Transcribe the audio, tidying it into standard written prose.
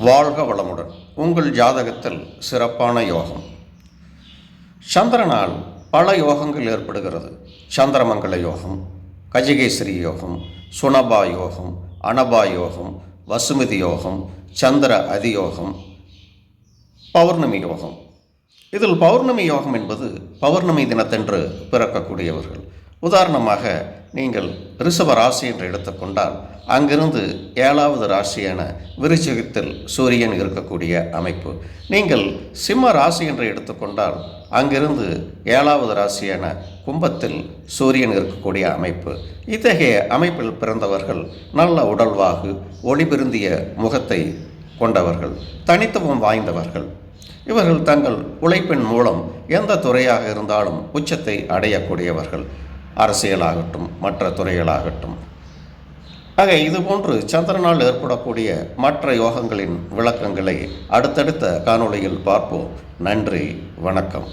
வாழ்க வளமுடன். உங்கள் ஜாதகத்தில் சிறப்பான யோகம். சந்திரனால் பல யோகங்கள் ஏற்படுகிறது. சந்திரமங்கல யோகம், கஜகேசரி யோகம், சுனபா யோகம், அனபா யோகம், வசுமதி யோகம், சந்திர அதியோகம், பௌர்ணமி யோகம். இதில் பௌர்ணமி யோகம் என்பது பௌர்ணமி தினத்தன்று பிறக்கக்கூடியவர்கள். உதாரணமாக நீங்கள் ரிஷப ராசி என்று எடுத்துக்கொண்டால் அங்கிருந்து 7வது ராசியான விருச்சிகத்தில் சூரியன் இருக்கக்கூடிய அமைப்பு. நீங்கள் சிம்ம ராசி என்று எடுத்துக்கொண்டால் அங்கிருந்து 7வது ராசியான கும்பத்தில் சூரியன் இருக்கக்கூடிய அமைப்பு. இத்தகைய அமைப்பில் பிறந்தவர்கள் நல்ல உடல்வாகு, ஒளிபிருந்திய முகத்தை கொண்டவர்கள், தனித்துவம் வாய்ந்தவர்கள். இவர்கள் தங்கள் உழைப்பின் மூலம் எந்த துறையாக இருந்தாலும் உச்சத்தை அடையக்கூடியவர்கள். அரசியலாகட்டும், மற்ற துறைகளாகட்டும். ஆக இதுபோன்று சந்திரனால் ஏற்படக்கூடிய மற்ற யோகங்களின் விளக்கங்களை அடுத்தடுத்த காணொளியில் பார்ப்போம். நன்றி, வணக்கம்.